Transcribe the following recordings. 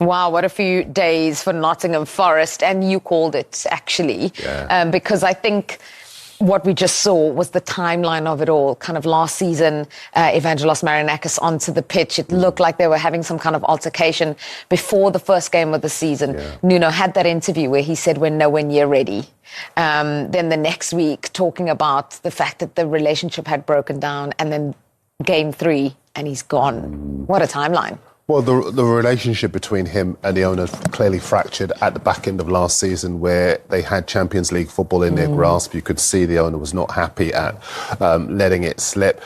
Wow, what a few days for Nottingham Forest, and you called it, actually, because I think what we just saw was the timeline of it all. Kind of last season, Evangelos Marinakis onto the pitch. It looked like they were having some kind of altercation before the first game of the season. Nuno had that interview where he said, we're nowhere near ready. Then the next week, talking about the fact that the relationship had broken down, and then game 3, and he's gone. What a timeline. Well, the relationship between him and the owner clearly fractured at the back end of last season, where they had Champions League football in their grasp. You could see the owner was not happy at letting it slip.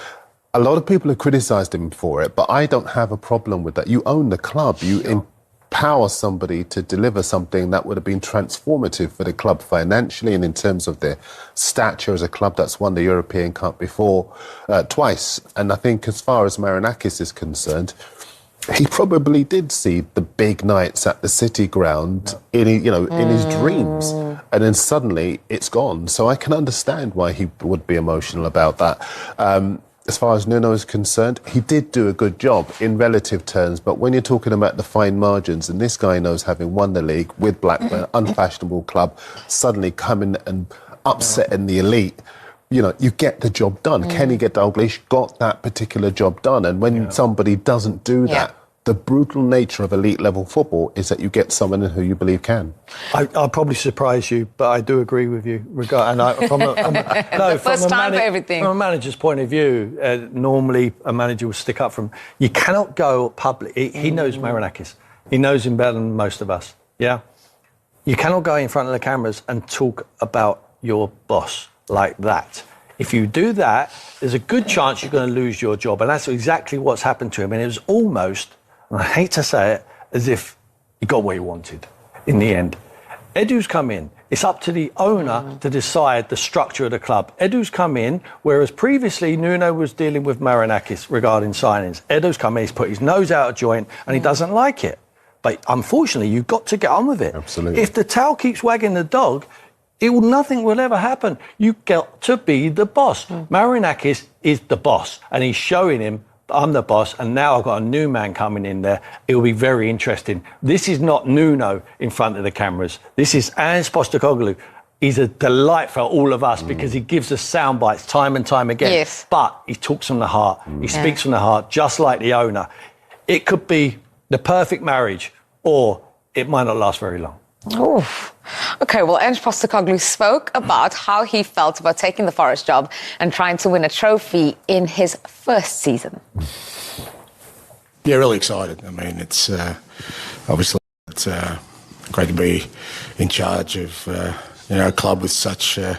A lot of people have criticised him for it, but I don't have a problem with that. You own the club. You empower somebody to deliver something that would have been transformative for the club financially and in terms of their stature as a club that's won the European Cup before twice. And I think as far as Marinakis is concerned, he probably did see the big nights at the City ground in his dreams, and then suddenly it's gone. So I can understand why he would be emotional about that. As far as Nuno is concerned, he did do a good job in relative terms, but when you're talking about the fine margins, and this guy knows, having won the league with Blackburn, unfashionable club, suddenly coming and upsetting the elite, you get the job done. Kenny Dalglish got that particular job done. And when somebody doesn't do that, the brutal nature of elite level football is that you get someone who you believe can. I'll probably surprise you, but I do agree with you. From a manager's point of view, normally a manager will stick up for him. You cannot go public. He knows Marinakis. He knows him better than most of us. Yeah? You cannot go in front of the cameras and talk about your boss like that. If you do that, there's a good chance you're going to lose your job. And that's exactly what's happened to him. And it was almost, and I hate to say it, as if he got what he wanted in the end. Edu's come in. It's up to the owner to decide the structure of the club. Edu's come in, whereas previously Nuno was dealing with Marinakis regarding signings. Edu's come in, he's put his nose out of joint, and he doesn't like it. But unfortunately, you've got to get on with it. Absolutely. If the tail keeps wagging the dog, nothing will ever happen. You got to be the boss. Marinakis is the boss, and he's showing him, I'm the boss, and now I've got a new man coming in there. It will be very interesting. This is not Nuno in front of the cameras. This is Ange Postecoglou. He's a delight for all of us because he gives us sound bites time and time again. Yes. But he talks from the heart. He speaks from the heart, just like the owner. It could be the perfect marriage, or it might not last very long. Oof. OK, well, Ange Postecoglou spoke about how he felt about taking the Forest job and trying to win a trophy in his first season. Yeah, really excited. I mean, it's obviously great to be in charge of a club with such a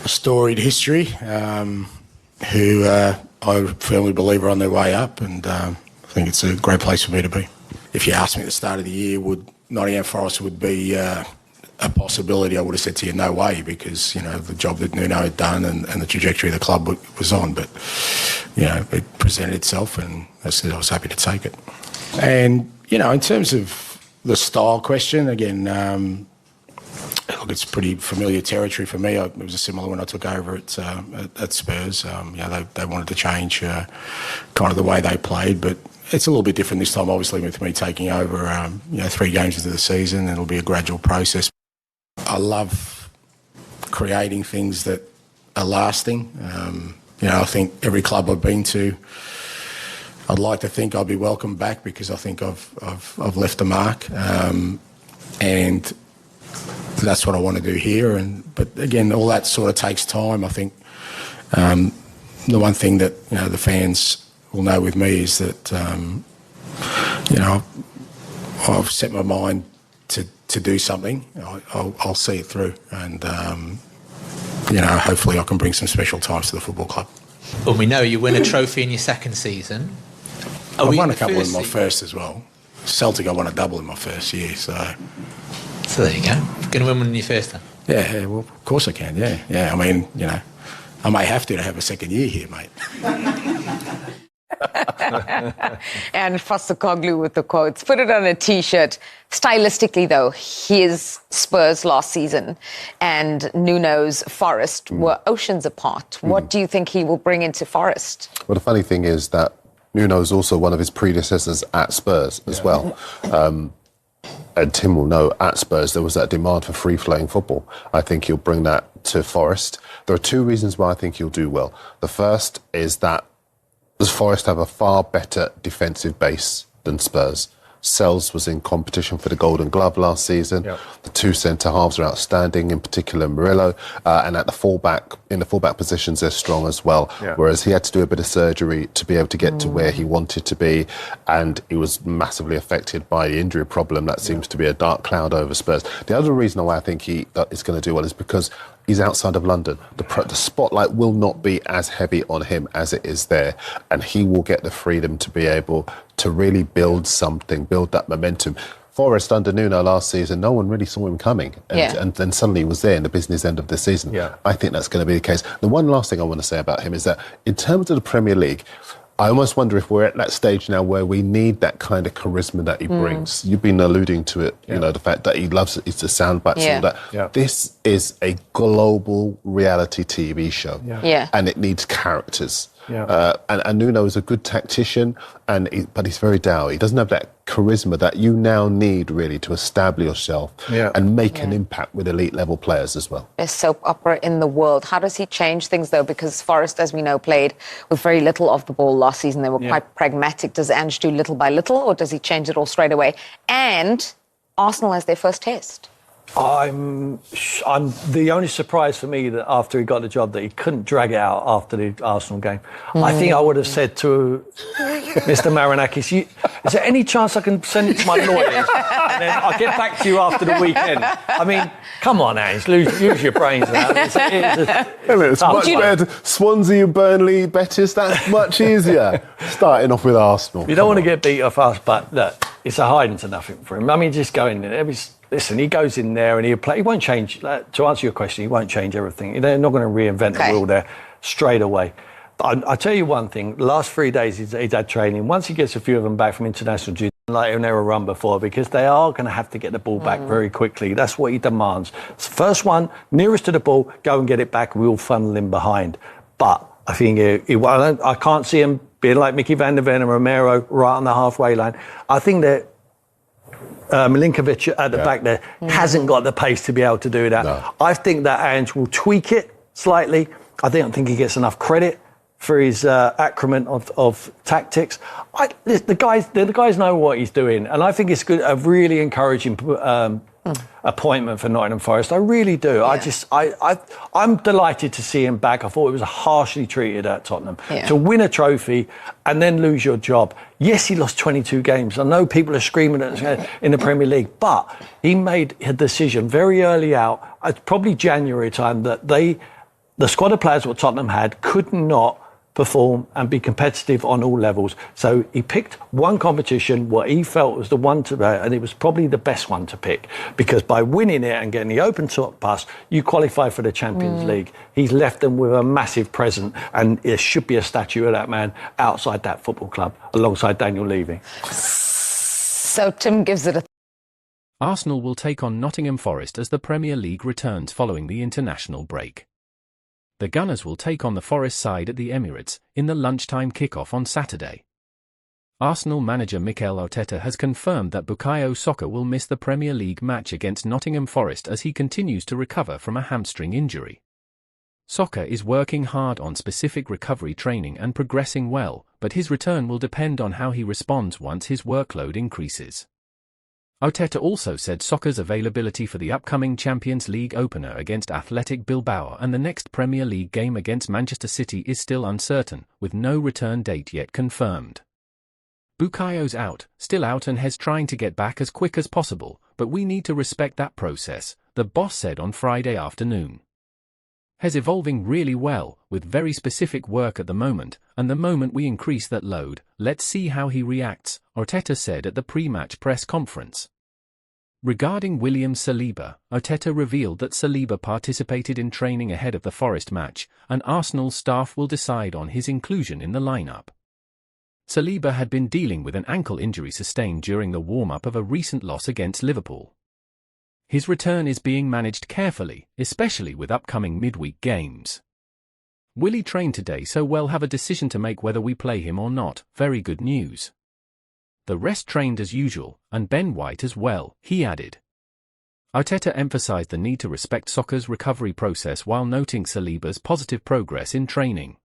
storied history, who I firmly believe are on their way up, and I think it's a great place for me to be. If you asked me at the start of the year, would Nottingham Forest would be a possibility, I would have said to you, no way, because, the job that Nuno had done and the trajectory the club was on. But, it presented itself, and I said I was happy to take it. And, in terms of the style question, again, look, it's pretty familiar territory for me. It was a similar when I took over at Spurs. They wanted to change kind of the way they played, but it's a little bit different this time, obviously, with me taking over, 3 games into the season. It'll be a gradual process. I love creating things that are lasting. I think every club I've been to, I'd like to think I'll be welcomed back because I think I've left a mark. And that's what I want to do here. But again, all that sort of takes time. I think the one thing that, the fans will know with me is that, I've set my mind to do something. I'll see it through, and hopefully I can bring some special times to the football club. Well, we know you win a trophy in your second season. I won a couple in my first as well. Celtic, I won a double in my first year, so there you go. You're going to win one in your first time. Yeah, well, of course I can. Yeah. I mean, I may have to have a second year here, mate. And Postecoglou with the quotes. Put it on a T-shirt. Stylistically, though, his Spurs last season and Nuno's Forest were oceans apart. What do you think he will bring into Forest? Well, the funny thing is that Nuno's also one of his predecessors at Spurs as well. And Tim will know, at Spurs, there was that demand for free-flowing football. I think he'll bring that to Forest. There are two reasons why I think he'll do well. The first is that Forest have a far better defensive base than Spurs. Sells was in competition for the Golden Glove last season. Yep. The two centre-halves are outstanding, in particular Murillo, and in the fullback positions they're strong as well. Yeah. Whereas he had to do a bit of surgery to be able to get to where he wanted to be, and he was massively affected by the injury problem that seems to be a dark cloud over Spurs. The other reason why I think he is going to do well is because he's outside of London. The spotlight will not be as heavy on him as it is there, and he will get the freedom to be able to really build something, build that momentum. Forest under Nuno last season, no one really saw him coming, and then suddenly he was there in the business end of the season. Yeah. I think that's going to be the case. The one last thing I want to say about him is that in terms of the Premier League, I almost wonder if we're at that stage now where we need that kind of charisma that he brings. You've been alluding to it, you know, the fact that he loves it, it's the sound bites and all that. Yeah. This is a global reality TV show, and it needs characters. Yeah. And Nuno is a good tactician, but he's very dour. He doesn't have that charisma that you now need, really, to establish yourself and make an impact with elite level players as well. Best soap opera in the world. How does he change things, though? Because Forest, as we know, played with very little of the ball last season. They were quite pragmatic. Does Ange do little by little, or does he change it all straight away? And Arsenal as their first test. I'm the only surprise for me that after he got the job that he couldn't drag it out after the Arsenal game. I think I would have said to Mr. Marinakis, is there any chance I can send it to my lawyers and then I'll get back to you after the weekend? I mean, come on, Ange, use your brains now. It's much better. Swansea, Burnley, Betis, that's much easier. Starting off with Arsenal. You don't want to get beat off us, but look, it's a hiding to nothing for him. I mean, just go in there. Listen, he goes in there and he'll play. He won't change. To answer your question, he won't change everything. They're not going to reinvent the wheel there straight away. But I'll tell you one thing. The last 3 days he's had training. Once he gets a few of them back from international duty, like he'll never run before, because they are going to have to get the ball back very quickly. That's what he demands. First one, nearest to the ball, go and get it back. We'll funnel him behind. But I think I can't see him being like Mickey van der Ven and Romero right on the halfway line. I think that Milinkovic at the back there hasn't got the pace to be able to do that. No. I think that Ange will tweak it slightly. I don't think he gets enough credit for his acumen of tactics. The guys know what he's doing, and I think it's good. A really encouraging appointment for Nottingham Forest. I really do. Yeah. I'm delighted to see him back. I thought it was harshly treated at Tottenham. Yeah. To win a trophy and then lose your job. Yes, he lost 22 games. I know people are screaming at in the Premier League, but he made a decision very early out, probably January time, that the squad of players what Tottenham had could not perform and be competitive on all levels. So he picked one competition, what he felt was the one to, and it was probably the best one to pick, because by winning it and getting the open top pass, you qualify for the Champions League. He's left them with a massive present, and there should be a statue of that man outside that football club, alongside Daniel Levy. So Tim gives it a... Arsenal will take on Nottingham Forest as the Premier League returns following the international break. The Gunners will take on the Forest side at the Emirates in the lunchtime kickoff on Saturday. Arsenal manager Mikel Arteta has confirmed that Bukayo Saka will miss the Premier League match against Nottingham Forest as he continues to recover from a hamstring injury. Saka is working hard on specific recovery training and progressing well, but his return will depend on how he responds once his workload increases. Arteta also said Saka's availability for the upcoming Champions League opener against Athletic Bilbao and the next Premier League game against Manchester City is still uncertain, with no return date yet confirmed. Bukayo's still out and Hez trying to get back as quick as possible, but we need to respect that process, the boss said on Friday afternoon. Hez evolving really well, with very specific work at the moment, and the moment we increase that load, let's see how he reacts, Arteta said at the pre-match press conference. Regarding William Saliba, Arteta revealed that Saliba participated in training ahead of the Forest match, and Arsenal staff will decide on his inclusion in the lineup. Saliba had been dealing with an ankle injury sustained during the warm-up of a recent loss against Liverpool. His return is being managed carefully, especially with upcoming midweek games. Willie trained today, so we'll have a decision to make whether we play him or not. Very good news. The rest trained as usual, and Ben White as well, he added. Arteta emphasised the need to respect soccer's recovery process while noting Saliba's positive progress in training.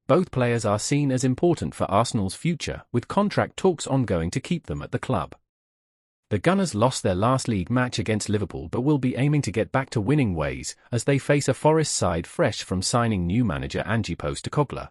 Both players are seen as important for Arsenal's future, with contract talks ongoing to keep them at the club. The Gunners lost their last league match against Liverpool but will be aiming to get back to winning ways as they face a Forest side fresh from signing new manager Ange Postecoglou.